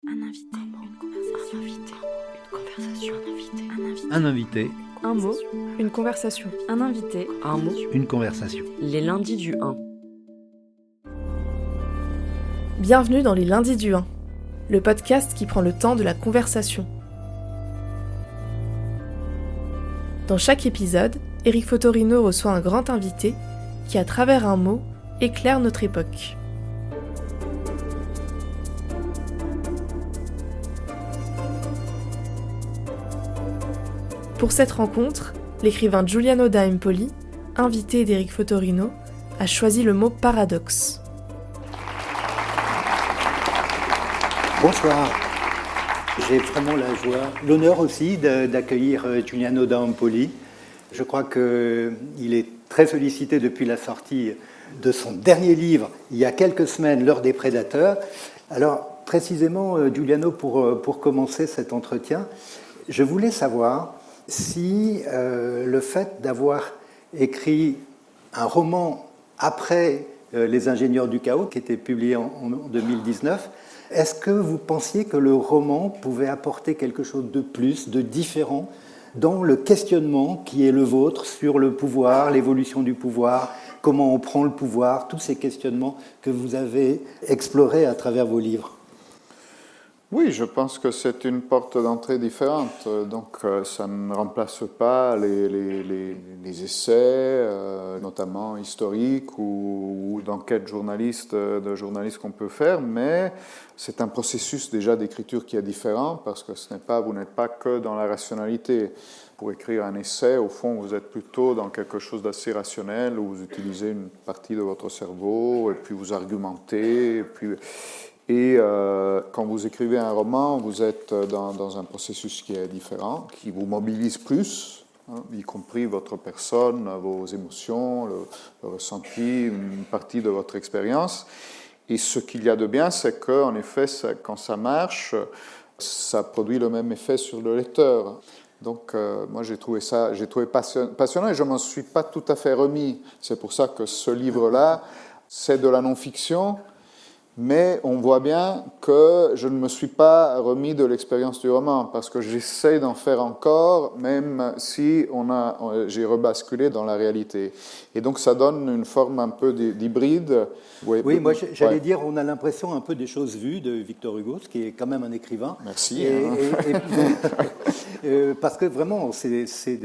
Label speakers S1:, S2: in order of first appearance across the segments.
S1: Un invité,
S2: Un invité,
S3: Un mot, une conversation.
S1: un invité,
S3: Un mot,
S2: une conversation.
S3: les lundis du 1. Bienvenue dans les lundis du 1, le podcast qui prend le temps de la conversation. Dans chaque épisode, Eric Fotorino reçoit un grand invité qui, à travers un mot, éclaire notre époque. Pour cette rencontre, l'écrivain Giuliano da Empoli, invité d'Eric Fotorino, a choisi le mot paradoxe.
S2: Bonsoir. J'ai vraiment la joie, l'honneur aussi d'accueillir Giuliano da Empoli. Je crois qu'il est très sollicité depuis la sortie de son dernier livre, il y a quelques semaines, L'heure des prédateurs. Alors, précisément, Giuliano, pour commencer cet entretien, je voulais savoir si le fait d'avoir écrit un roman après Les ingénieurs du chaos, qui était publié en 2019, est-ce que vous pensiez que le roman pouvait apporter quelque chose de plus, de différent, dans le questionnement qui est le vôtre sur le pouvoir, l'évolution du pouvoir, comment on prend le pouvoir, tous ces questionnements que vous avez explorés à travers vos livres?
S4: Oui, je pense que c'est une porte d'entrée différente. Donc, ça ne remplace pas les essais, notamment historiques ou d'enquêtes de journalistes qu'on peut faire, mais c'est un processus déjà d'écriture qui est différent parce que vous n'êtes pas que dans la rationalité. Pour écrire un essai, au fond, vous êtes plutôt dans quelque chose d'assez rationnel où vous utilisez une partie de votre cerveau et puis vous argumentez. Et quand vous écrivez un roman, vous êtes dans un processus qui est différent, qui vous mobilise plus, y compris votre personne, vos émotions, le ressenti, une partie de votre expérience. Et ce qu'il y a de bien, c'est qu'en effet, quand ça marche, ça produit le même effet sur le lecteur. Donc, moi, j'ai trouvé passionnant et je ne m'en suis pas tout à fait remis. C'est pour ça que ce livre-là, c'est de la non-fiction. Mais on voit bien que je ne me suis pas remis de l'expérience du roman, parce que j'essaie d'en faire encore, même si j'ai rebasculé dans la réalité. Et donc ça donne une forme un peu d'hybride.
S2: Oui, moi j'allais dire, on a l'impression un peu des choses vues de Victor Hugo, qui est quand même un écrivain.
S4: Merci.
S2: Parce que vraiment, c'est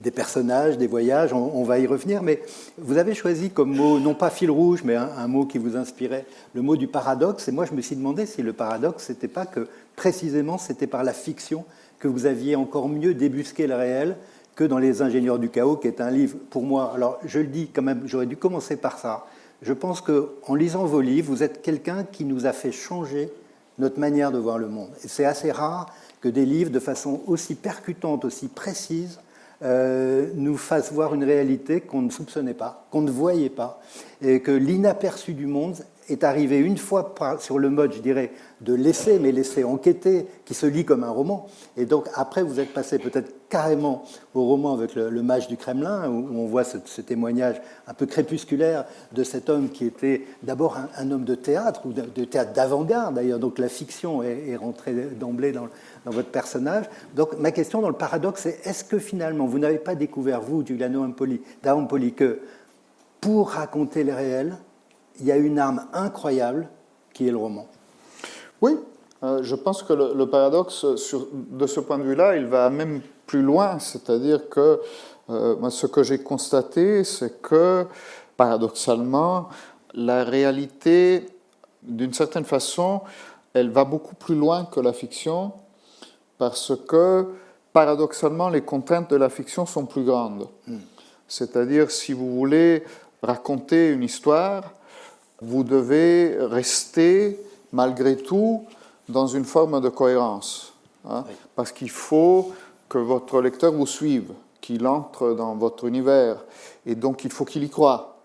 S2: des personnages, des voyages, on va y revenir, mais vous avez choisi comme mot, non pas fil rouge, mais un mot qui vous inspirait, le mot du paradoxe, et moi je me suis demandé si le paradoxe, c'était pas que précisément c'était par la fiction que vous aviez encore mieux débusqué le réel que dans Les ingénieurs du chaos, qui est un livre, pour moi, alors je le dis quand même, j'aurais dû commencer par ça, je pense qu'en lisant vos livres, vous êtes quelqu'un qui nous a fait changer notre manière de voir le monde, et c'est assez rare que des livres, de façon aussi percutante, aussi précise, nous fasse voir une réalité qu'on ne soupçonnait pas, qu'on ne voyait pas, et que l'inaperçu du monde est arrivé une fois sur le mode, je dirais, de l'essai, mais l'essai enquêté, qui se lit comme un roman. Et donc après, vous êtes passé peut-être carrément au roman avec le Mage du Kremlin, où on voit ce témoignage un peu crépusculaire de cet homme qui était d'abord un homme de théâtre, ou de théâtre d'avant-garde d'ailleurs, donc la fiction est rentrée d'emblée dans votre personnage. Donc ma question dans le paradoxe, c'est est-ce que finalement, vous n'avez pas découvert, vous, Giuliano da Empoli, que pour raconter le réel, il y a une arme incroyable qui est le roman?
S4: Oui, je pense que le paradoxe, de ce point de vue-là, il va même plus loin. C'est-à-dire que moi, ce que j'ai constaté, c'est que, paradoxalement, la réalité, d'une certaine façon, elle va beaucoup plus loin que la fiction, parce que, paradoxalement, les contraintes de la fiction sont plus grandes. C'est-à-dire, si vous voulez raconter une histoire, vous devez rester, malgré tout, dans une forme de cohérence. Oui. Parce qu'il faut que votre lecteur vous suive, qu'il entre dans votre univers, et donc il faut qu'il y croie.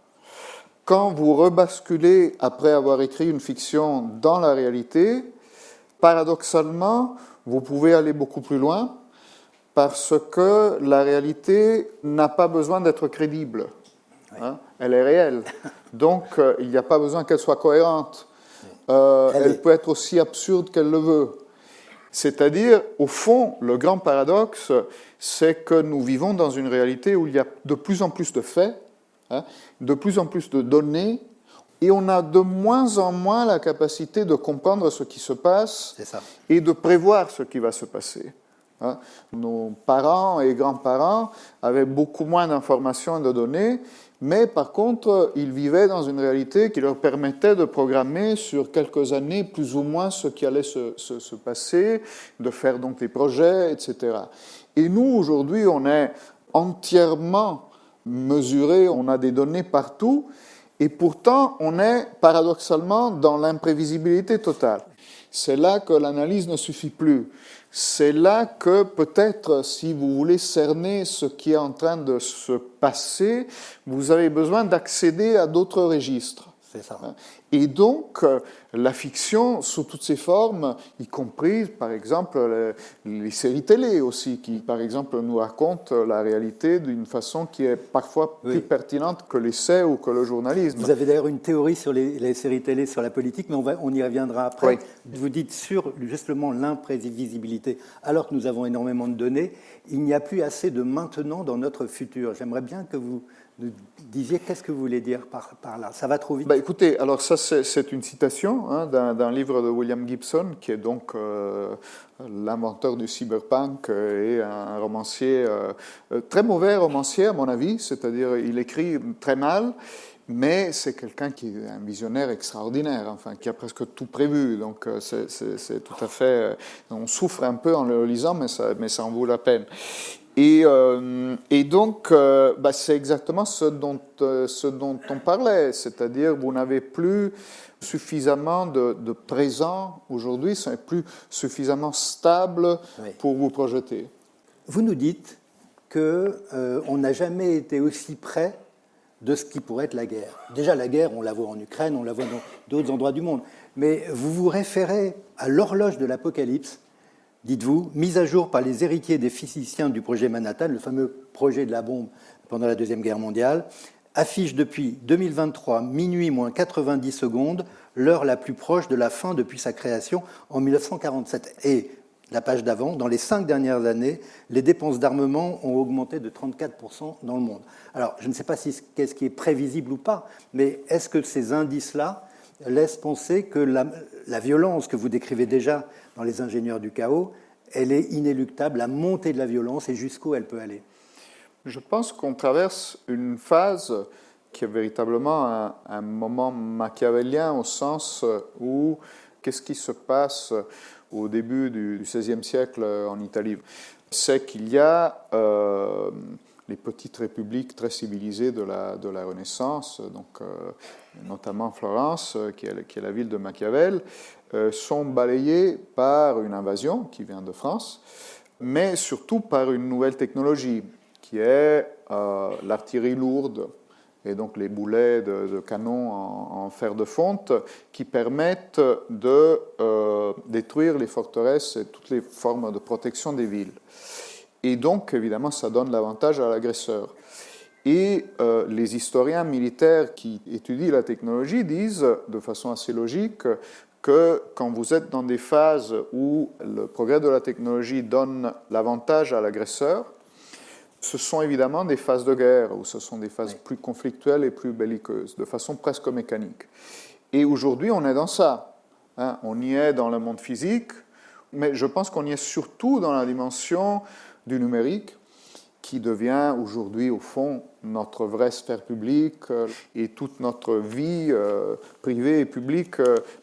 S4: Quand vous rebasculez, après avoir écrit une fiction, dans la réalité, paradoxalement, vous pouvez aller beaucoup plus loin, parce que la réalité n'a pas besoin d'être crédible. Elle est réelle. Donc, il n'y a pas besoin qu'elle soit cohérente. elle peut être aussi absurde qu'elle le veut. C'est-à-dire, au fond, le grand paradoxe, c'est que nous vivons dans une réalité où il y a de plus en plus de faits, de plus en plus de données, et on a de moins en moins la capacité de comprendre ce qui se passe et de prévoir ce qui va se passer. Nos parents et grands-parents avaient beaucoup moins d'informations et de données, mais par contre, ils vivaient dans une réalité qui leur permettait de programmer sur quelques années plus ou moins ce qui allait se passer, de faire donc des projets, etc. Et nous, aujourd'hui, on est entièrement mesuré, on a des données partout, et pourtant, on est paradoxalement dans l'imprévisibilité totale. C'est là que l'analyse ne suffit plus. C'est là que peut-être, si vous voulez cerner ce qui est en train de se passer, vous avez besoin d'accéder à d'autres registres.
S2: C'est ça.
S4: Et donc, la fiction, sous toutes ses formes, y compris, par exemple, les séries télé aussi, qui, par exemple, nous racontent la réalité d'une façon qui est parfois plus pertinente que l'essai ou que le journalisme.
S2: Vous avez d'ailleurs une théorie sur les séries télé, sur la politique, mais on y reviendra après. Vous dites sur, justement, l'imprévisibilité. Alors que nous avons énormément de données, il n'y a plus assez de maintenant dans notre futur. J'aimerais bien que vous nous disiez, qu'est-ce que vous voulez dire par là? Ça va trop vite.
S4: Écoutez, alors ça c'est une citation d'un livre de William Gibson, qui est donc l'inventeur du cyberpunk et un romancier, très mauvais romancier à mon avis, c'est-à-dire il écrit très mal, mais c'est quelqu'un qui est un visionnaire extraordinaire, enfin, qui a presque tout prévu, donc c'est tout à fait... On souffre un peu en le lisant, mais ça en vaut la peine. Et donc, c'est exactement ce dont on parlait, c'est-à-dire vous n'avez plus suffisamment de présent aujourd'hui, ce n'est plus suffisamment stable pour vous projeter.
S2: Vous nous dites qu'on n'a jamais été aussi près de ce qui pourrait être la guerre. Déjà, la guerre, on la voit en Ukraine, on la voit dans d'autres endroits du monde, mais vous vous référez à l'horloge de l'Apocalypse, dites-vous, mise à jour par les héritiers des physiciens du projet Manhattan, le fameux projet de la bombe pendant la Deuxième Guerre mondiale, affiche depuis 2023, minuit moins 90 secondes, l'heure la plus proche de la fin depuis sa création en 1947. Et la page d'avant, dans les 5 dernières années, les dépenses d'armement ont augmenté de 34% dans le monde. Alors, je ne sais pas qu'est-ce qui est prévisible ou pas, mais est-ce que ces indices-là laissent penser que la violence que vous décrivez déjà dans Les Ingénieurs du chaos, elle est inéluctable, la montée de la violence, et jusqu'où elle peut aller?
S4: Je pense qu'on traverse une phase qui est véritablement un moment machiavélien, au sens où qu'est-ce qui se passe au début du XVIe siècle en Italie? C'est qu'il y a les petites républiques très civilisées de la Renaissance, donc, notamment Florence, qui est la ville de Machiavel, sont balayées par une invasion qui vient de France, mais surtout par une nouvelle technologie, qui est l'artillerie lourde, et donc les boulets de canon en fer de fonte, qui permettent de détruire les forteresses et toutes les formes de protection des villes. Et donc, évidemment, ça donne l'avantage à l'agresseur. Et les historiens militaires qui étudient la technologie disent, de façon assez logique, que quand vous êtes dans des phases où le progrès de la technologie donne l'avantage à l'agresseur, ce sont évidemment des phases de guerre, ou ce sont des phases plus conflictuelles et plus belliqueuses, de façon presque mécanique. Et aujourd'hui, on est dans ça. On y est dans le monde physique, mais je pense qu'on y est surtout dans la dimension du numérique, qui devient aujourd'hui, au fond, notre vraie sphère publique, et toute notre vie privée et publique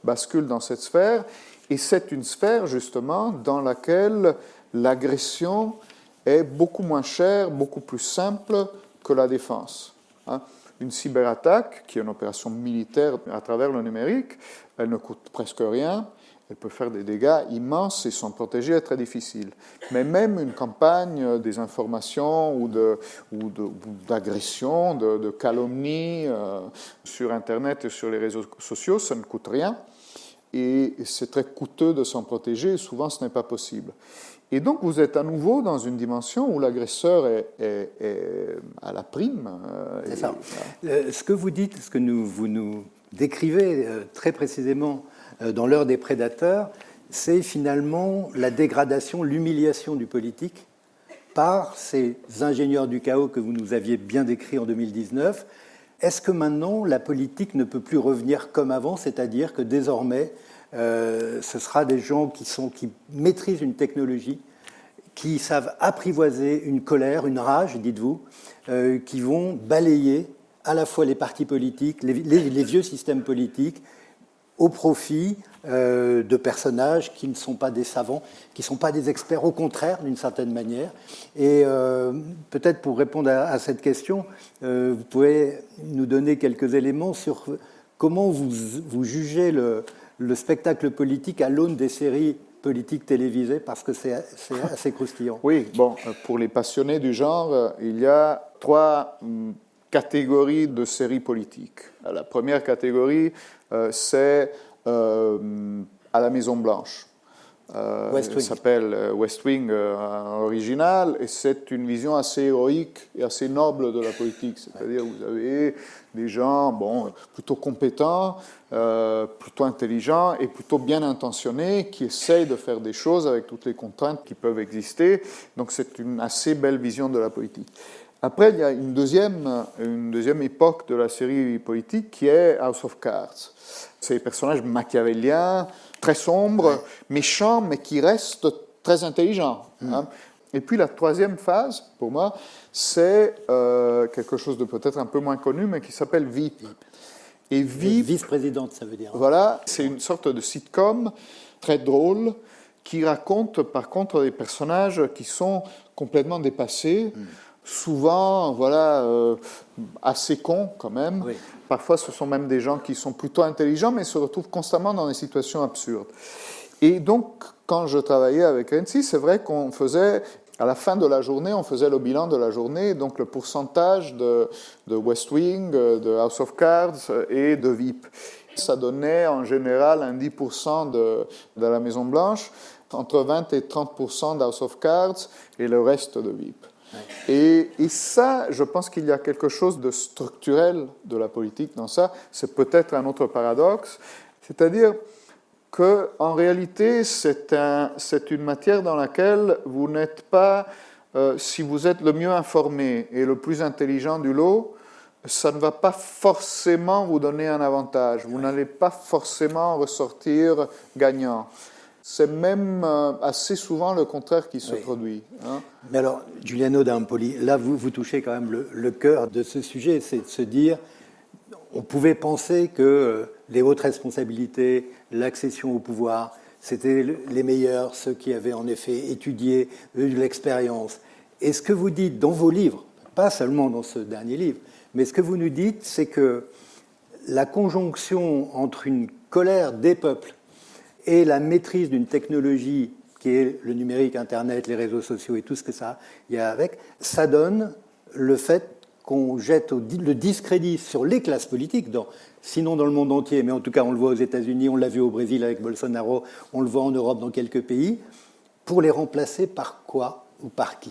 S4: bascule dans cette sphère. Et c'est une sphère, justement, dans laquelle l'agression est beaucoup moins chère, beaucoup plus simple que la défense. Une cyberattaque, qui est une opération militaire à travers le numérique, elle ne coûte presque rien. Elle peut faire des dégâts immenses et s'en protéger est très difficile. Mais même une campagne des informations ou d'agression, de calomnie sur Internet et sur les réseaux sociaux, ça ne coûte rien. Et c'est très coûteux de s'en protéger et souvent ce n'est pas possible. Et donc vous êtes à nouveau dans une dimension où l'agresseur est à la prime.
S2: C'est ça. Ce que vous dites, ce que vous nous décrivez très précisément dans l'heure des prédateurs, c'est finalement la dégradation, l'humiliation du politique par ces ingénieurs du chaos que vous nous aviez bien décrits en 2019. Est-ce que maintenant, la politique ne peut plus revenir comme avant, c'est-à-dire que désormais, ce sera des gens qui maîtrisent une technologie, qui savent apprivoiser une colère, une rage, dites-vous, qui vont balayer à la fois les partis politiques, les vieux systèmes politiques, au profit de personnages qui ne sont pas des savants, qui ne sont pas des experts, au contraire, d'une certaine manière. Et peut-être pour répondre à cette question, vous pouvez nous donner quelques éléments sur comment vous jugez le spectacle politique à l'aune des séries politiques télévisées, parce que c'est assez croustillant.
S4: Oui, bon, pour les passionnés du genre, il y a 3 catégories de séries politiques. La première catégorie, c'est à la Maison-Blanche. Ça s'appelle West Wing en original, et c'est une vision assez héroïque et assez noble de la politique. C'est-à-dire vous avez des gens plutôt compétents, plutôt intelligents et plutôt bien intentionnés qui essayent de faire des choses avec toutes les contraintes qui peuvent exister. Donc c'est une assez belle vision de la politique. Après, il y a une deuxième époque de la série politique qui est House of Cards. C'est des personnages machiavéliens, très sombres, méchants, mais qui restent très intelligents. Hein. Et puis la troisième phase, pour moi, c'est quelque chose de peut-être un peu moins connu, mais qui s'appelle VIP. Et VIP,
S2: vice-présidente, ça veut dire.
S4: Voilà, c'est une sorte de sitcom très drôle qui raconte par contre des personnages qui sont complètement dépassés. Souvent, assez cons quand même. Oui. Parfois, ce sont même des gens qui sont plutôt intelligents, mais se retrouvent constamment dans des situations absurdes. Et donc, quand je travaillais avec Renzi, c'est vrai qu'on faisait, à la fin de la journée, on faisait le bilan de la journée, donc le pourcentage de West Wing, de House of Cards et de VIP. Ça donnait en général un 10% de la Maison-Blanche, entre 20 et 30% d'House of Cards et le reste de VIP. Et ça, je pense qu'il y a quelque chose de structurel de la politique dans ça. C'est peut-être un autre paradoxe, c'est-à-dire qu'en réalité, c'est une matière dans laquelle vous n'êtes pas, si vous êtes le mieux informé et le plus intelligent du lot, ça ne va pas forcément vous donner un avantage. Vous n'allez pas forcément ressortir gagnant. C'est même assez souvent le contraire qui se produit. Hein.
S2: Mais alors, Giuliano d'Ampoli, là, vous touchez quand même le cœur de ce sujet, c'est de se dire, on pouvait penser que les hautes responsabilités, l'accession au pouvoir, c'était les meilleurs, ceux qui avaient en effet étudié, eu de l'expérience. Et ce que vous dites dans vos livres, pas seulement dans ce dernier livre, mais ce que vous nous dites, c'est que la conjonction entre une colère des peuples et la maîtrise d'une technologie qui est le numérique, Internet, les réseaux sociaux et tout ce que ça y a avec, ça donne le fait qu'on jette le discrédit sur les classes politiques, sinon dans le monde entier, mais en tout cas on le voit aux États-Unis, on l'a vu au Brésil avec Bolsonaro, on le voit en Europe dans quelques pays, pour les remplacer par quoi ou par qui ?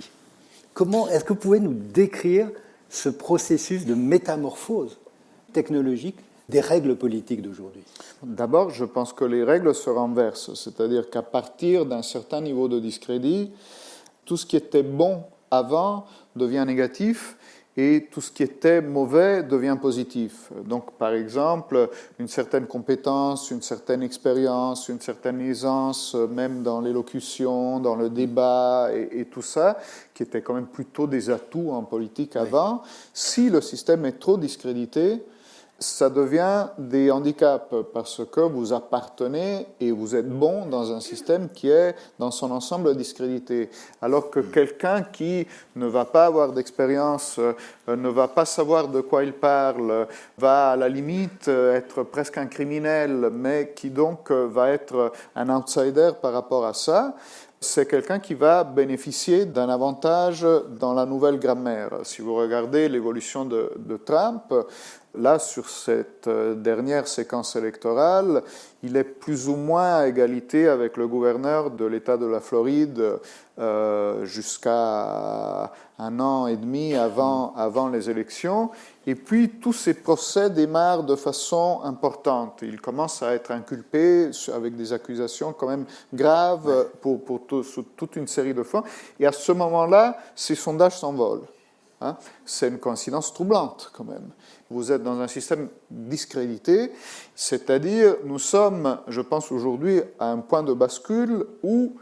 S2: Est-ce que vous pouvez nous décrire ce processus de métamorphose technologique des règles politiques d'aujourd'hui?
S4: D'abord, je pense que les règles se renversent, c'est-à-dire qu'à partir d'un certain niveau de discrédit, tout ce qui était bon avant devient négatif et tout ce qui était mauvais devient positif. Donc, par exemple, une certaine compétence, une certaine expérience, une certaine aisance, même dans l'élocution, dans le débat et tout ça, qui étaient quand même plutôt des atouts en politique avant, si le système est trop discrédité, ça devient des handicaps parce que vous appartenez et vous êtes bon dans un système qui est dans son ensemble discrédité. Alors que quelqu'un qui ne va pas avoir d'expérience, ne va pas savoir de quoi il parle, va à la limite être presque un criminel, mais qui donc va être un outsider par rapport à ça, c'est quelqu'un qui va bénéficier d'un avantage dans la nouvelle grammaire. Si vous regardez l'évolution de Trump, là, sur cette dernière séquence électorale, il est plus ou moins à égalité avec le gouverneur de l'État de la Floride jusqu'à 1 an et demi avant les élections. Et puis, tous ces procès démarrent de façon importante. Il commence à être inculpé avec des accusations quand même graves sous toute une série de fois. Et à ce moment-là, ces sondages s'envolent. Hein? C'est une coïncidence troublante quand même. Vous êtes dans un système discrédité, c'est-à-dire nous sommes, je pense aujourd'hui, à un point de bascule où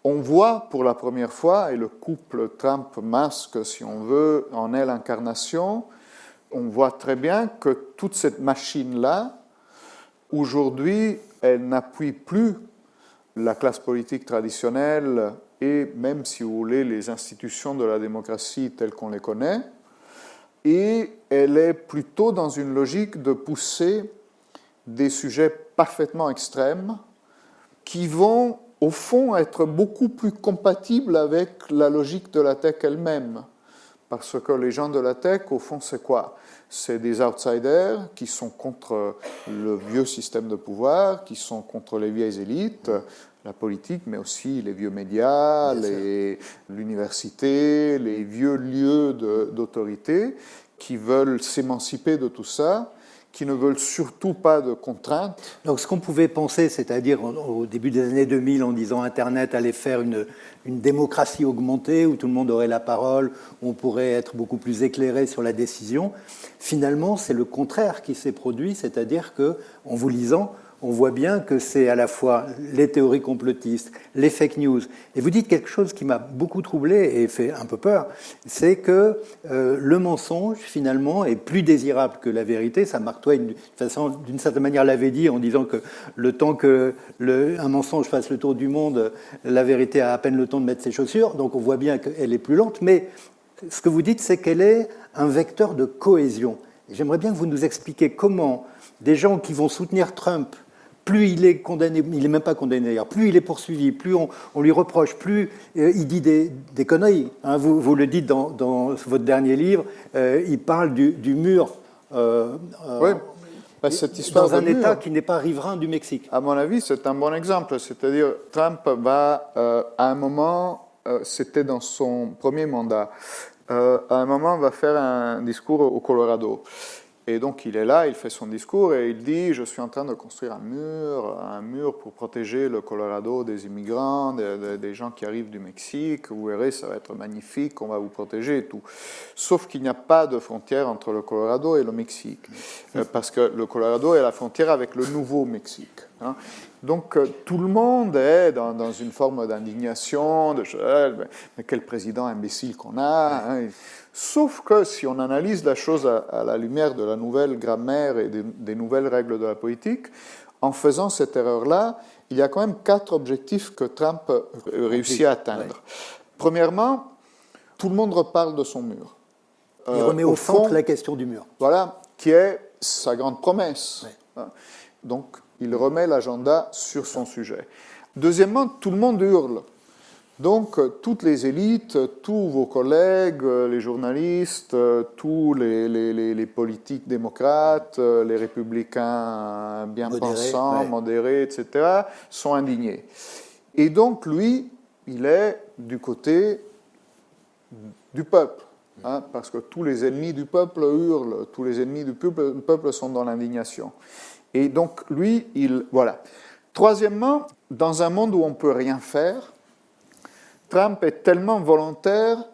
S4: on voit pour la première fois, et le couple Trump-Musk, si on veut, en est l'incarnation, on voit très bien que toute cette machine-là, aujourd'hui, elle n'appuie plus la classe politique traditionnelle et même, si vous voulez, les institutions de la démocratie telles qu'on les connaît, et elle est plutôt dans une logique de pousser des sujets parfaitement extrêmes qui vont, au fond, être beaucoup plus compatibles avec la logique de la tech elle-même. Parce que les gens de la tech, au fond, c'est quoi? C'est des outsiders qui sont contre le vieux système de pouvoir, qui sont contre les vieilles élites, la politique, mais aussi les vieux médias, l'université, les vieux lieux d'autorité, qui veulent s'émanciper de tout ça, qui ne veulent surtout pas de contraintes.
S2: Donc ce qu'on pouvait penser, c'est-à-dire au début des années 2000, en disant Internet allait faire une démocratie augmentée, où tout le monde aurait la parole, où on pourrait être beaucoup plus éclairé sur la décision, finalement c'est le contraire qui s'est produit, c'est-à-dire qu'en vous lisant, on voit bien que c'est à la fois les théories complotistes, les fake news. Et vous dites quelque chose qui m'a beaucoup troublé et fait un peu peur, c'est que le mensonge, finalement, est plus désirable que la vérité. Ça, Mark Twain, d'une certaine manière, l'avait dit en disant que le temps que un mensonge fasse le tour du monde, la vérité a à peine le temps de mettre ses chaussures. Donc on voit bien qu'elle est plus lente. Mais ce que vous dites, c'est qu'elle est un vecteur de cohésion. Et j'aimerais bien que vous nous expliquiez comment des gens qui vont soutenir Trump, plus il est condamné, il n'est même pas condamné d'ailleurs, plus il est poursuivi, plus on lui reproche, plus il dit des conneries. Hein, vous le dites dans votre dernier livre, il parle du mur
S4: Oui, cette histoire
S2: dans un
S4: mur,
S2: État qui n'est pas riverain du Mexique.
S4: À mon avis, c'est un bon exemple. C'est-à-dire, Trump va, à un moment, c'était dans son premier mandat, à un moment, va faire un discours au Colorado. Et donc il est là, il fait son discours et il dit « Je suis en train de construire un mur pour protéger le Colorado des immigrants, des gens qui arrivent du Mexique. Vous verrez, ça va être magnifique, on va vous protéger et tout. » Sauf qu'il n'y a pas de frontière entre le Colorado et le Mexique, parce que le Colorado est la frontière avec le Nouveau-Mexique. Hein. Donc tout le monde est dans une forme d'indignation, mais quel président imbécile qu'on a. Hein. Sauf que si on analyse la chose à la lumière de la nouvelle grammaire et des nouvelles règles de la politique, en faisant cette erreur-là, il y a quand même 4 objectifs que Trump réussit à atteindre. Premièrement, tout le monde reparle de son mur.
S2: Il remet au centre la question du mur.
S4: Voilà, qui est sa grande promesse. Ouais. Donc, il remet l'agenda sur son sujet. Deuxièmement, tout le monde hurle. Donc, toutes les élites, tous vos collègues, les journalistes, tous les politiques démocrates, les républicains bien pensants, modérés, etc., sont indignés. Et donc, lui, il est du côté du peuple, hein, parce que tous les ennemis du peuple hurlent, tous les ennemis du peuple sont dans l'indignation. Et donc, lui, voilà. Troisièmement, dans un monde où on ne peut rien faire, Trump est tellement volontaire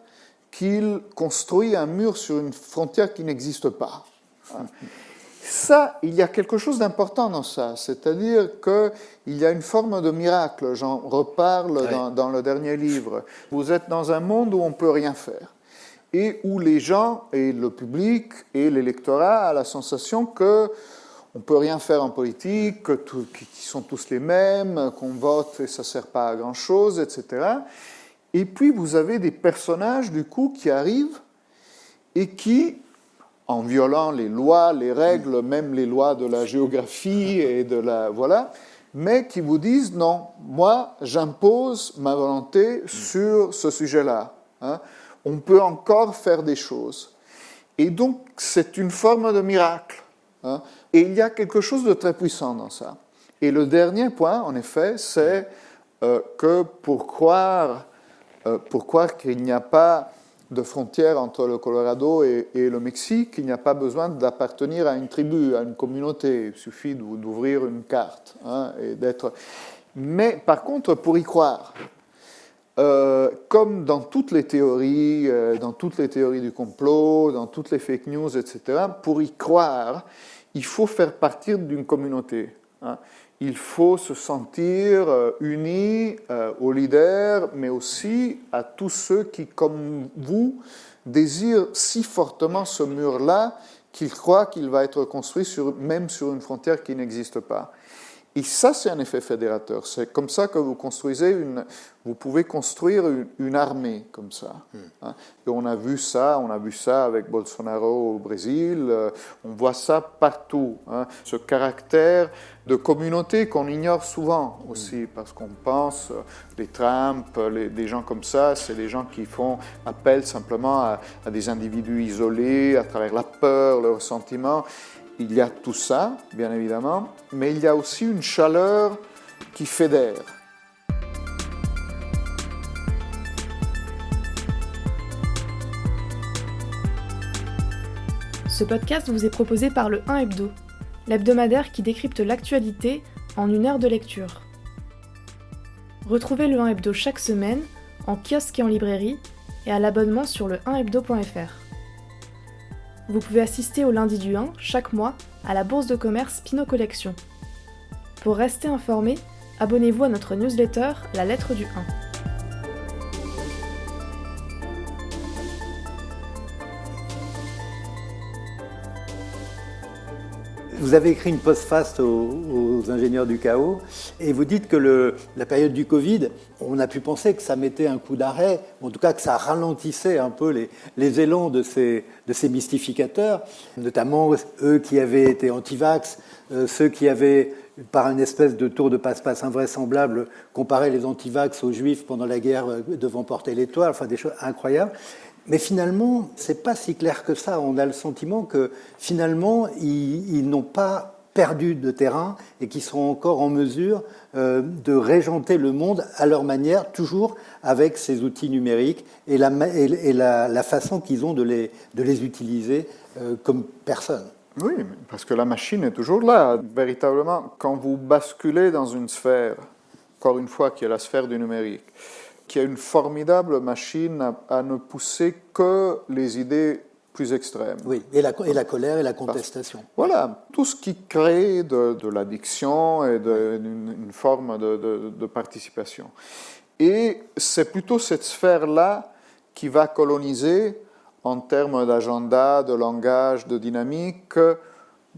S4: qu'il construit un mur sur une frontière qui n'existe pas. Ça, il y a quelque chose d'important dans ça, c'est-à-dire qu'il y a une forme de miracle, j'en reparle dans le dernier livre. Vous êtes dans un monde où on ne peut rien faire, et où les gens, et le public, et l'électorat ont la sensation que on ne peut rien faire en politique, qu'ils sont tous les mêmes, qu'on vote et ça ne sert pas à grand-chose, etc. Et puis, vous avez des personnages, du coup, qui arrivent et qui, en violant les lois, les règles, même les lois de la géographie et de la... Voilà, mais qui vous disent, non, moi, j'impose ma volonté sur ce sujet-là. Hein. On peut encore faire des choses. Et donc, c'est une forme de miracle. Hein. Et il y a quelque chose de très puissant dans ça. Et le dernier point, en effet, c'est que pour croire qu'il n'y a pas de frontière entre le Colorado et le Mexique, il n'y a pas besoin d'appartenir à une tribu, à une communauté. Il suffit d'ouvrir une carte et d'être. Mais par contre, pour y croire, comme dans toutes les théories du complot, dans toutes les fake news, etc., pour y croire, il faut faire partie d'une communauté. Il faut se sentir uni aux leaders, mais aussi à tous ceux qui, comme vous, désirent si fortement ce mur-là qu'ils croient qu'il va être construit même sur une frontière qui n'existe pas. Et ça, c'est un effet fédérateur. C'est comme ça que vous pouvez construire une armée comme ça. Et on a vu ça avec Bolsonaro au Brésil. On voit ça partout. Ce caractère de communauté qu'on ignore souvent aussi, parce qu'on pense, les Trump, des gens comme ça, c'est des gens qui font appel simplement à des individus isolés, à travers la peur, le ressentiment. Il y a tout ça, bien évidemment, mais il y a aussi une chaleur qui fédère.
S3: Ce podcast vous est proposé par le 1 Hebdo, l'hebdomadaire qui décrypte l'actualité en 1 heure de lecture. Retrouvez le 1 Hebdo chaque semaine, en kiosque et en librairie, et à l'abonnement sur le 1hebdo.fr. Vous pouvez assister au lundi du 1, chaque mois, à la bourse de commerce Pinot Collection. Pour rester informé, abonnez-vous à notre newsletter La Lettre du 1.
S2: Vous avez écrit une postface aux ingénieurs du chaos et vous dites que la période du Covid, on a pu penser que ça mettait un coup d'arrêt, en tout cas que ça ralentissait un peu les élans de ces mystificateurs, notamment eux qui avaient été anti-vax, ceux qui avaient, par une espèce de tour de passe-passe invraisemblable, comparé les anti-vax aux juifs pendant la guerre devant porter l'étoile, enfin des choses incroyables. Mais finalement, c'est pas si clair que ça. On a le sentiment que finalement, ils n'ont pas perdu de terrain et qu'ils sont encore en mesure de régenter le monde à leur manière, toujours avec ces outils numériques et la façon qu'ils ont de les utiliser comme personne.
S4: Oui, parce que la machine est toujours là. Véritablement, quand vous basculez dans une sphère, encore une fois, qui est la sphère du numérique, qui a une formidable machine à ne pousser que les idées plus extrêmes.
S2: Oui, et la colère et la contestation.
S4: Voilà, tout ce qui crée de l'addiction et une forme de participation. Et c'est plutôt cette sphère-là qui va coloniser, en termes d'agenda, de langage, de dynamique,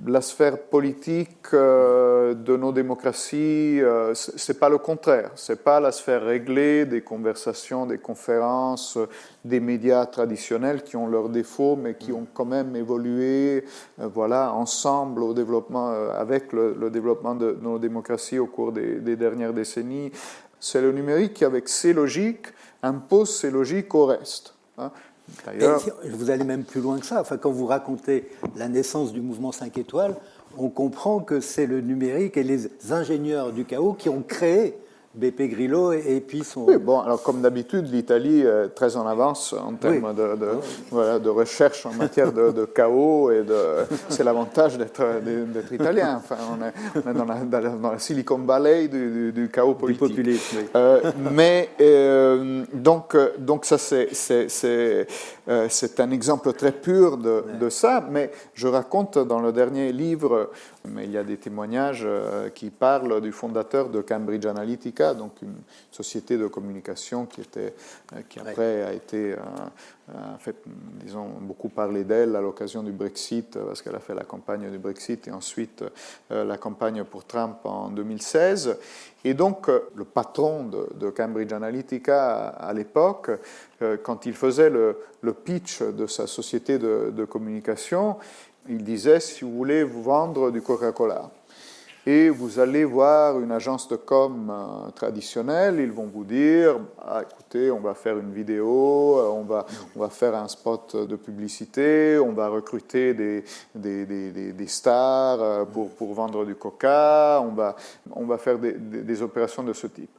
S4: la sphère politique de nos démocraties. C'est pas le contraire. C'est pas la sphère réglée des conversations, des conférences, des médias traditionnels qui ont leurs défauts, mais qui ont quand même évolué, ensemble au développement, avec le développement de nos démocraties au cours des dernières décennies. C'est le numérique qui, avec ses logiques, impose ses logiques au reste.
S2: D'ailleurs, vous allez même plus loin que ça. Enfin, quand vous racontez la naissance du mouvement 5 étoiles, on comprend que c'est le numérique et les ingénieurs du chaos qui ont créé Beppe Grillo et puis son...
S4: Oui, bon, alors comme d'habitude, l'Italie est très en avance en termes de recherche en matière de chaos et c'est l'avantage d'être italien. Enfin, on est dans la Silicon Valley du chaos politique.
S2: Du populisme, oui.
S4: Donc ça, c'est un exemple très pur de ça, mais je raconte dans le dernier livre, mais il y a des témoignages qui parlent du fondateur de Cambridge Analytica, donc une société de communication qui après a été, disons, beaucoup parlé d'elle à l'occasion du Brexit, parce qu'elle a fait la campagne du Brexit et ensuite la campagne pour Trump en 2016. Et donc, le patron de Cambridge Analytica à l'époque, quand il faisait le pitch de sa société de communication, il disait, si vous voulez vous vendre du Coca-Cola, et vous allez voir une agence de com traditionnelle, ils vont vous dire écoutez, on va faire une vidéo, on va faire un spot de publicité, on va recruter des stars pour vendre du coca, on va faire des opérations de ce type.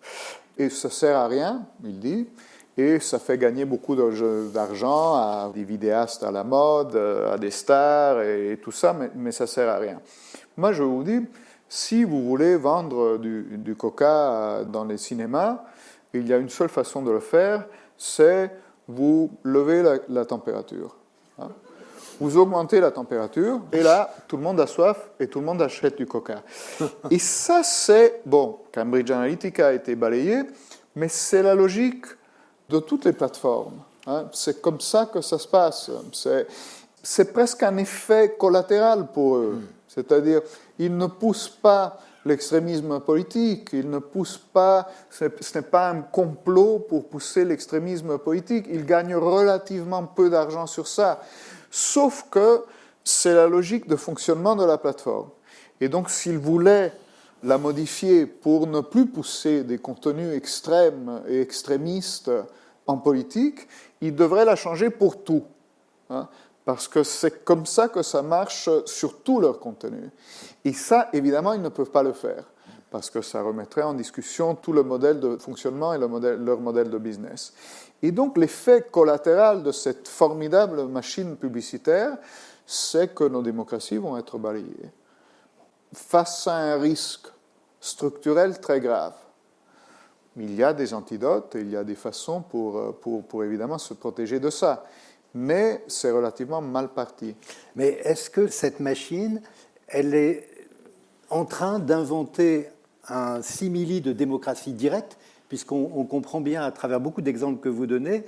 S4: Et ça ne sert à rien, il dit. Et ça fait gagner beaucoup d'argent à des vidéastes à la mode, à des stars et tout ça, mais ça ne sert à rien. Moi, je vous dis, si vous voulez vendre du coca dans les cinémas, il y a une seule façon de le faire, c'est vous lever la température. Hein. Vous augmentez la température, et là, tout le monde a soif et tout le monde achète du coca. Et ça, c'est... Bon, Cambridge Analytica a été balayé, mais c'est la logique de toutes les plateformes. Hein. C'est comme ça que ça se passe. C'est presque un effet collatéral pour eux. C'est-à-dire, ils ne poussent pas l'extrémisme politique, ils ne poussent pas, ce n'est pas un complot pour pousser l'extrémisme politique, ils gagnent relativement peu d'argent sur ça. Sauf que c'est la logique de fonctionnement de la plateforme. Et donc, s'ils voulaient la modifier pour ne plus pousser des contenus extrêmes et extrémistes en politique, ils devraient la changer pour tout. Hein, parce que c'est comme ça que ça marche sur tout leur contenu. Et ça, évidemment, ils ne peuvent pas le faire, parce que ça remettrait en discussion tout le modèle de fonctionnement et leur modèle de business. Et donc, l'effet collatéral de cette formidable machine publicitaire, c'est que nos démocraties vont être balayées face à un risque structurel très grave. Il y a des antidotes et il y a des façons pour évidemment se protéger de ça. Mais c'est relativement mal parti.
S2: Mais est-ce que cette machine, elle est en train d'inventer un simili de démocratie directe, puisqu'on comprend bien à travers beaucoup d'exemples que vous donnez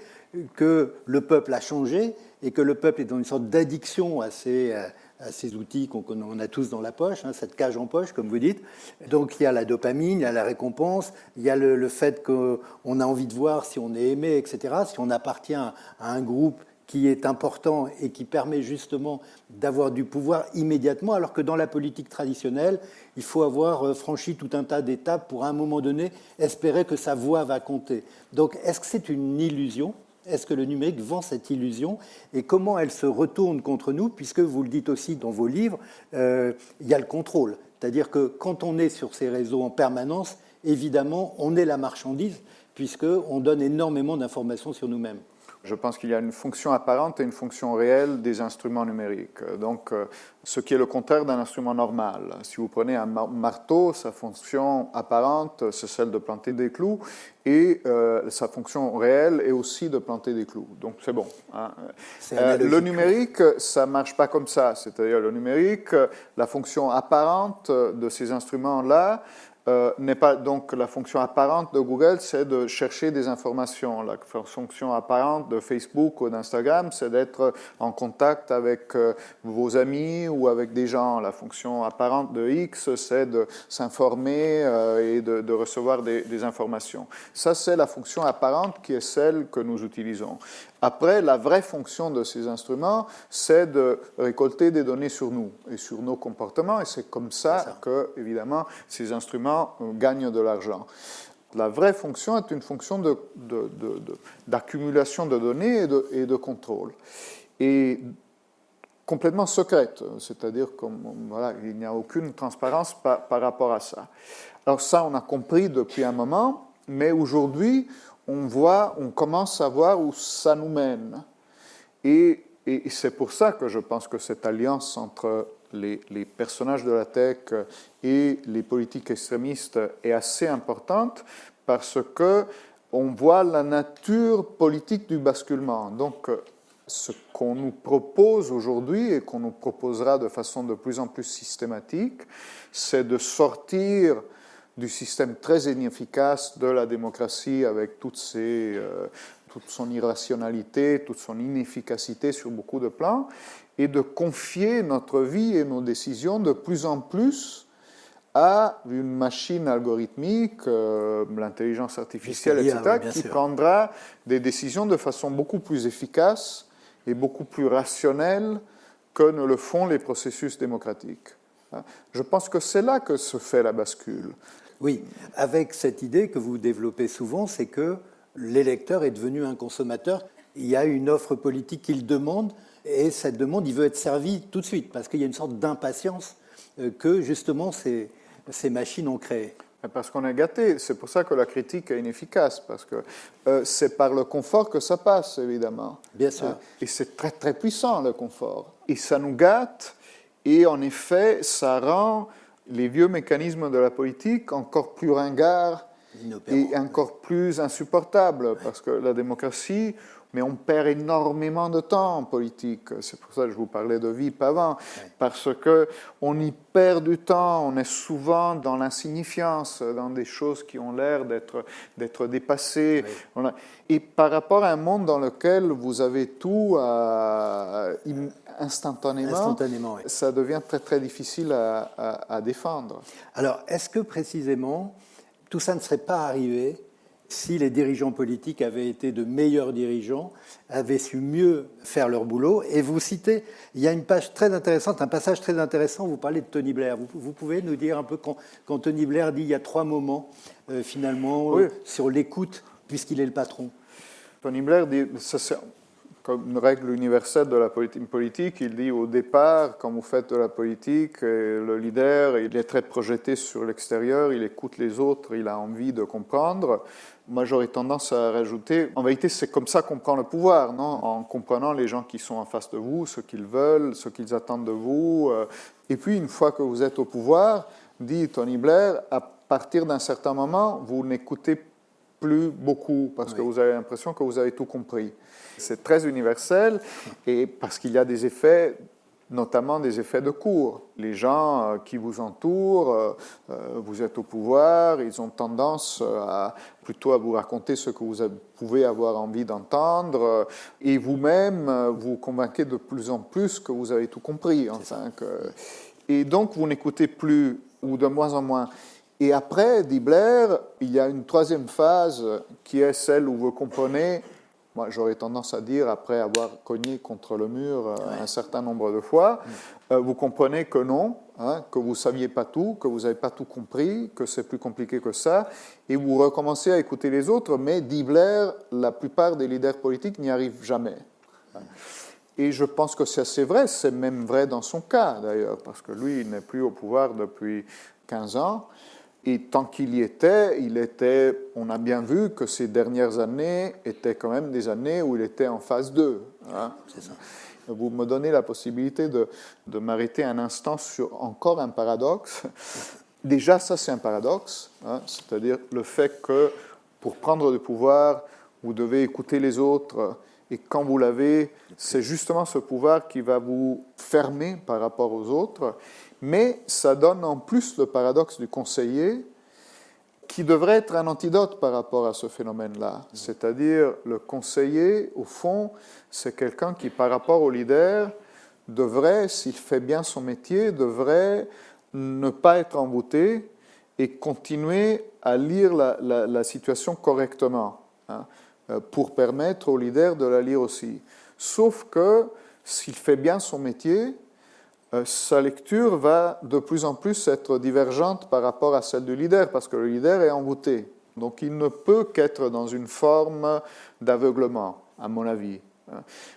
S2: que le peuple a changé et que le peuple est dans une sorte d'addiction à ces outils qu'on a tous dans la poche, hein, cette cage en poche, comme vous dites. Donc il y a la dopamine, il y a la récompense, il y a le fait qu'on a envie de voir si on est aimé, etc., si on appartient à un groupe qui est important et qui permet justement d'avoir du pouvoir immédiatement, alors que dans la politique traditionnelle, il faut avoir franchi tout un tas d'étapes pour à un moment donné espérer que sa voix va compter. Donc est-ce que c'est une illusion ? Est-ce que le numérique vend cette illusion ? Et comment elle se retourne contre nous, puisque vous le dites aussi dans vos livres, il y a le contrôle. C'est-à-dire que quand on est sur ces réseaux en permanence, évidemment, on est la marchandise, puisqu'on donne énormément d'informations sur nous-mêmes.
S4: Je pense qu'il y a une fonction apparente et une fonction réelle des instruments numériques. Donc, ce qui est le contraire d'un instrument normal. Si vous prenez un marteau, sa fonction apparente, c'est celle de planter des clous, et sa fonction réelle est aussi de planter des clous. Donc, c'est bon. Hein. Le numérique, ça ne marche pas comme ça. C'est-à-dire, le numérique, la fonction apparente de ces instruments-là, n'est pas donc la fonction apparente de Google, c'est de chercher des informations. La fonction apparente de Facebook ou d'Instagram, c'est d'être en contact avec vos amis ou avec des gens. La fonction apparente de X, c'est de s'informer et de recevoir des informations. Ça, c'est la fonction apparente qui est celle que nous utilisons. Après, la vraie fonction de ces instruments, c'est de récolter des données sur nous et sur nos comportements, et c'est comme ça que, évidemment, ces instruments gagnent de l'argent. La vraie fonction est une fonction d'accumulation de données et de contrôle. Et complètement secrète, c'est-à-dire qu'il n'y a aucune transparence par rapport à ça. Alors ça, on a compris depuis un moment, mais aujourd'hui, on commence à voir où ça nous mène. Et c'est pour ça que je pense que cette alliance entre les personnages de la tech et les politiques extrémistes est assez importante, parce qu'on voit la nature politique du basculement. Donc, ce qu'on nous propose aujourd'hui et qu'on nous proposera de façon de plus en plus systématique, c'est de sortir du système très inefficace de la démocratie avec toute son irrationalité, toute son inefficacité sur beaucoup de plans, et de confier notre vie et nos décisions de plus en plus à une machine algorithmique, l'intelligence artificielle, etc., qui prendra des décisions de façon beaucoup plus efficace et beaucoup plus rationnelle que ne le font les processus démocratiques. Je pense que c'est là que se fait la bascule.
S2: Oui, avec cette idée que vous développez souvent, c'est que l'électeur est devenu un consommateur. Il y a une offre politique qu'il demande, et cette demande, il veut être servi tout de suite, parce qu'il y a une sorte d'impatience que justement ces machines ont créée.
S4: Parce qu'on est gâté, c'est pour ça que la critique est inefficace, parce que c'est par le confort que ça passe, évidemment.
S2: Bien sûr.
S4: Et c'est très très puissant, le confort. Et ça nous gâte, et en effet, ça rend les vieux mécanismes de la politique encore plus ringards et encore plus insupportables, parce que la démocratie, mais on perd énormément de temps en politique. C'est pour ça que je vous parlais de VIP avant, parce qu'on y perd du temps, on est souvent dans l'insignifiance, dans des choses qui ont l'air d'être dépassées. Oui. Et par rapport à un monde dans lequel vous avez tout instantanément, oui. Ça devient très très difficile à défendre.
S2: Alors, est-ce que précisément, tout ça ne serait pas arrivé si les dirigeants politiques avaient été de meilleurs dirigeants, avaient su mieux faire leur boulot? Et vous citez, il y a une page très intéressante, un passage très intéressant, vous parlez de Tony Blair. Vous pouvez nous dire un peu quand Tony Blair dit il y a 3 moments, finalement, oui. Sur l'écoute, puisqu'il est le patron.
S4: Tony Blair dit, ça c'est comme une règle universelle de la politique, il dit au départ, quand vous faites de la politique, le leader, il est très projeté sur l'extérieur, il écoute les autres, il a envie de comprendre. Moi, j'aurais tendance à rajouter, en vérité, c'est comme ça qu'on prend le pouvoir, non ? En comprenant les gens qui sont en face de vous, ce qu'ils veulent, ce qu'ils attendent de vous. Et puis, une fois que vous êtes au pouvoir, dit Tony Blair, à partir d'un certain moment, vous n'écoutez plus beaucoup, parce que vous avez l'impression que vous avez tout compris. C'est très universel, et parce qu'il y a des effets, notamment des effets de cour. Les gens qui vous entourent, vous êtes au pouvoir, ils ont tendance plutôt à vous raconter ce que vous pouvez avoir envie d'entendre, et vous-même, vous convainquez de plus en plus que vous avez tout compris. Enfin, et donc, vous n'écoutez plus, ou de moins en moins. Et après, dit Blair, il y a une troisième phase qui est celle où vous comprenez, moi j'aurais tendance à dire, après avoir cogné contre le mur un certain nombre de fois, vous comprenez que non, que vous ne saviez pas tout, que vous n'avez pas tout compris, que c'est plus compliqué que ça, et vous recommencez à écouter les autres, mais dit Blair, la plupart des leaders politiques n'y arrivent jamais. Et je pense que c'est assez vrai, c'est même vrai dans son cas d'ailleurs, parce que lui, il n'est plus au pouvoir depuis 15 ans, et tant qu'il y était, on a bien vu que ces dernières années étaient quand même des années où il était en phase 2. C'est ça. Vous me donnez la possibilité de m'arrêter un instant sur encore un paradoxe. Déjà, ça c'est un paradoxe, c'est-à-dire le fait que pour prendre le pouvoir, vous devez écouter les autres, et quand vous l'avez, c'est justement ce pouvoir qui va vous fermer par rapport aux autres. Mais ça donne en plus le paradoxe du conseiller qui devrait être un antidote par rapport à ce phénomène-là. C'est-à-dire, le conseiller, au fond, c'est quelqu'un qui, par rapport au leader, devrait, s'il fait bien son métier, devrait ne pas être embouté et continuer à lire la situation correctement, pour permettre au leader de la lire aussi. Sauf que, s'il fait bien son métier, sa lecture va de plus en plus être divergente par rapport à celle du leader, parce que le leader est embouté. Donc il ne peut qu'être dans une forme d'aveuglement, à mon avis.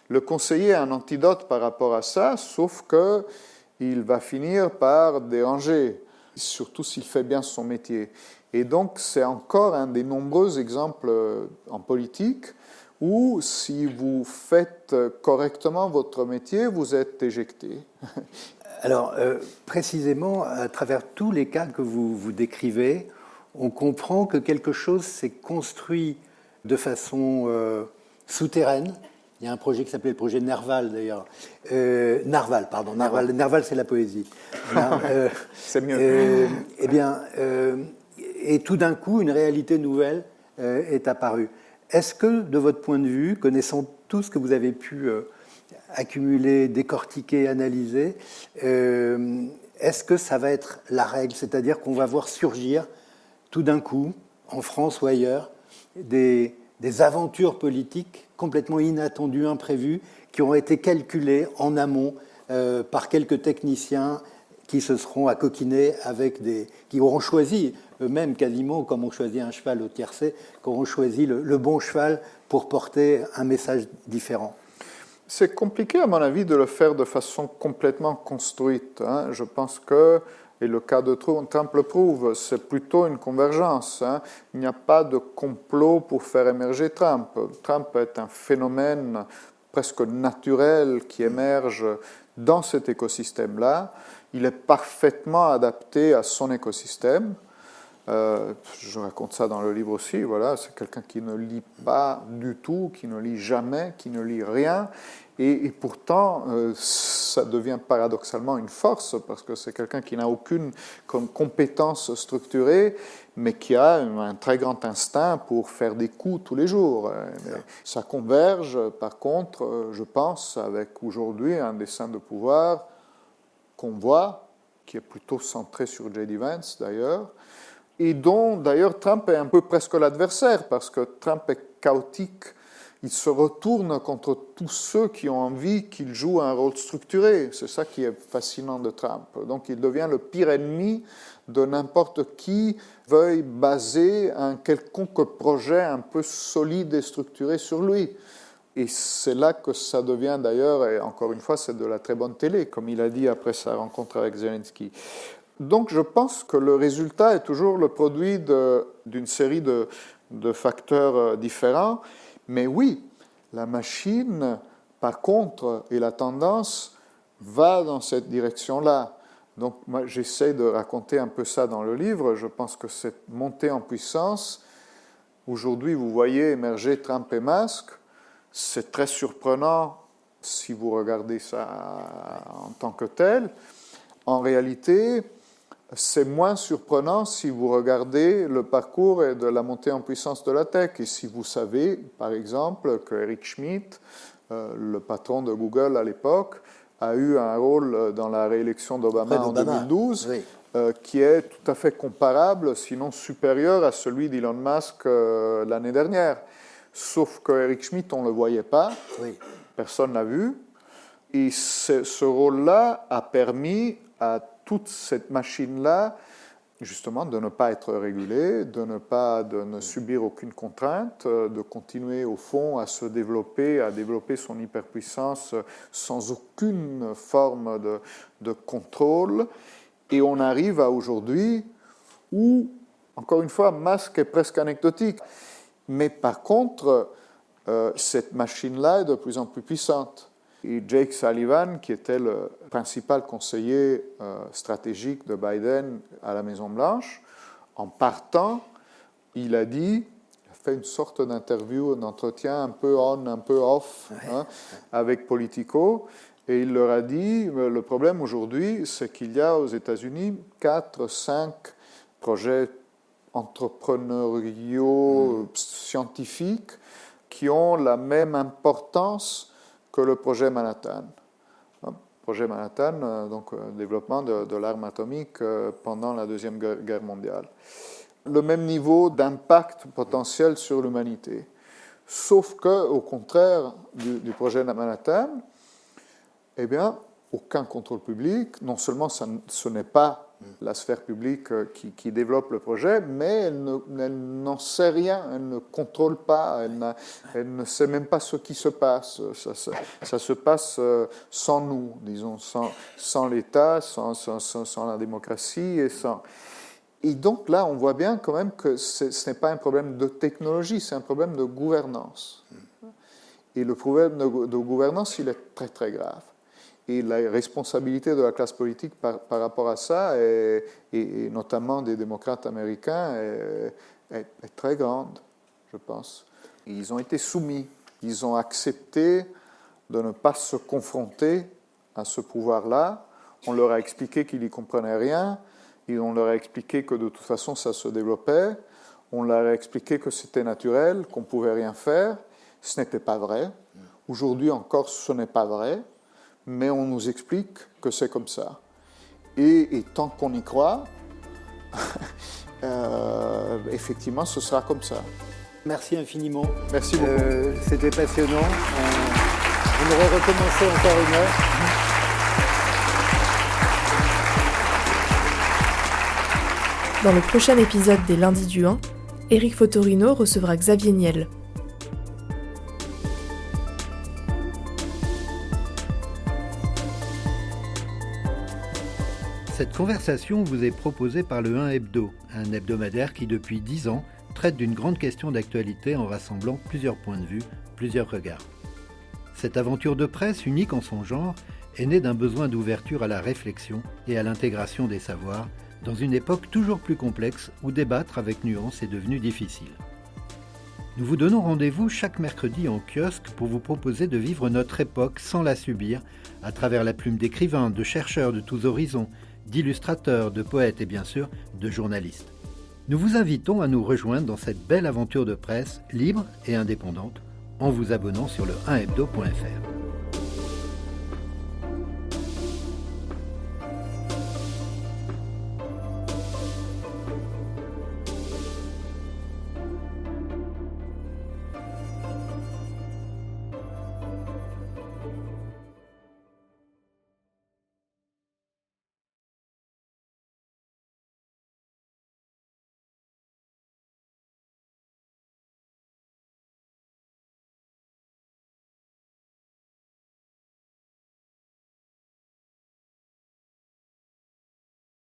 S4: Le conseiller a un antidote par rapport à ça, sauf qu'il va finir par déranger, surtout s'il fait bien son métier. Et donc c'est encore un des nombreux exemples en politique où, si vous faites correctement votre métier, vous êtes éjecté.
S2: Alors, précisément, à travers tous les cas que vous décrivez, on comprend que quelque chose s'est construit de façon souterraine. Il y a un projet qui s'appelait le projet Nerval, d'ailleurs. Narval, pardon. Nerval, c'est la poésie.
S4: C'est mieux.
S2: Et tout d'un coup, une réalité nouvelle est apparue. Est-ce que, de votre point de vue, connaissant tout ce que vous avez pu accumuler, décortiquer, analyser, est-ce que ça va être la règle? C'est-à-dire qu'on va voir surgir, tout d'un coup, en France ou ailleurs, des aventures politiques complètement inattendues, imprévues, qui ont été calculées en amont par quelques techniciens qui se seront accoquinés qui auront choisi eux-mêmes quasiment, comme on choisit un cheval au tiercé, qui auront choisi le bon cheval pour porter un message différent.
S4: C'est compliqué, à mon avis, de le faire de façon complètement construite. Je pense que, et le cas de Trump le prouve, c'est plutôt une convergence. Il n'y a pas de complot pour faire émerger Trump. Trump est un phénomène presque naturel qui émerge dans cet écosystème-là. Il est parfaitement adapté à son écosystème. Je raconte ça dans le livre aussi. Voilà, c'est quelqu'un qui ne lit pas du tout, qui ne lit jamais, qui ne lit rien. Et pourtant, ça devient paradoxalement une force, parce que c'est quelqu'un qui n'a aucune compétence structurée, mais qui a un très grand instinct pour faire des coups tous les jours. Ça converge, par contre, je pense, avec aujourd'hui un dessin de pouvoir qu'on voit, qui est plutôt centré sur J.D. Vance d'ailleurs, et dont d'ailleurs Trump est un peu presque l'adversaire, parce que Trump est chaotique. Il se retourne contre tous ceux qui ont envie qu'il joue un rôle structuré. C'est ça qui est fascinant de Trump. Donc il devient le pire ennemi de n'importe qui veuille baser un quelconque projet un peu solide et structuré sur lui. Et c'est là que ça devient d'ailleurs, et encore une fois, c'est de la très bonne télé, comme il a dit après sa rencontre avec Zelensky. Donc je pense que le résultat est toujours le produit d'une série de facteurs différents. Mais oui, la machine, par contre, et la tendance, va dans cette direction-là. Donc moi, j'essaie de raconter un peu ça dans le livre. Je pense que cette montée en puissance, aujourd'hui, vous voyez émerger Trump et Musk. C'est très surprenant si vous regardez ça en tant que tel. En réalité, c'est moins surprenant si vous regardez le parcours et de la montée en puissance de la tech. Et si vous savez, par exemple, que Eric Schmidt, le patron de Google à l'époque, a eu un rôle dans la réélection d'Obama en 2012, oui, qui est tout à fait comparable, sinon supérieur à celui d'Elon Musk l'année dernière. Sauf que Eric Schmidt, on ne le voyait pas, oui, personne ne l'a vu. Et ce rôle-là a permis à toute cette machine-là, justement, de ne pas être régulée, de ne subir aucune contrainte, de continuer au fond à se développer, à développer son hyperpuissance sans aucune forme de contrôle. Et on arrive à aujourd'hui où, encore une fois, Musk est presque anecdotique. Mais par contre, cette machine-là est de plus en plus puissante. Et Jake Sullivan, qui était le principal conseiller stratégique de Biden à la Maison-Blanche, en partant, il a fait une sorte d'interview, d'entretien un peu on, un peu off, avec Politico, et il leur a dit, le problème aujourd'hui, c'est qu'il y a aux États-Unis 4-5 projets entrepreneuriaux, scientifiques, qui ont la même importance que le projet Manhattan. Le projet Manhattan, donc développement de l'arme atomique pendant la Deuxième Guerre mondiale. Le même niveau d'impact potentiel sur l'humanité. Sauf qu'au contraire du projet Manhattan, eh bien, aucun contrôle public. Non seulement ce n'est pas la sphère publique qui développe le projet, mais elle n'en sait rien, elle ne contrôle pas, elle ne sait même pas ce qui se passe. Ça se passe sans nous, disons, sans l'État, sans la démocratie. Et donc là, on voit bien quand même que ce n'est pas un problème de technologie, c'est un problème de gouvernance. Et le problème de gouvernance, il est très très grave. Et la responsabilité de la classe politique par rapport à ça, et notamment des démocrates américains, est très grande, je pense. Ils ont été soumis, ils ont accepté de ne pas se confronter à ce pouvoir-là. On leur a expliqué qu'ils n'y comprenaient rien, et on leur a expliqué que de toute façon ça se développait, on leur a expliqué que c'était naturel, qu'on ne pouvait rien faire. Ce n'était pas vrai. Aujourd'hui encore, ce n'est pas vrai. Mais on nous explique que c'est comme ça. Et tant qu'on y croit, effectivement, ce sera comme ça.
S2: Merci infiniment.
S4: Merci beaucoup.
S2: C'était passionnant. On aurait recommencé encore une heure.
S3: Dans le prochain épisode des Lundis du 1, Éric Fotorino recevra Xavier Niel.
S2: Cette conversation vous est proposée par le 1 Hebdo, un hebdomadaire qui depuis 10 ans traite d'une grande question d'actualité en rassemblant plusieurs points de vue, plusieurs regards. Cette aventure de presse, unique en son genre, est née d'un besoin d'ouverture à la réflexion et à l'intégration des savoirs, dans une époque toujours plus complexe où débattre avec nuance est devenu difficile. Nous vous donnons rendez-vous chaque mercredi en kiosque pour vous proposer de vivre notre époque sans la subir, à travers la plume d'écrivains, de chercheurs de tous horizons, d'illustrateurs, de poètes et bien sûr de journalistes. Nous vous invitons à nous rejoindre dans cette belle aventure de presse libre et indépendante en vous abonnant sur le 1hebdo.fr.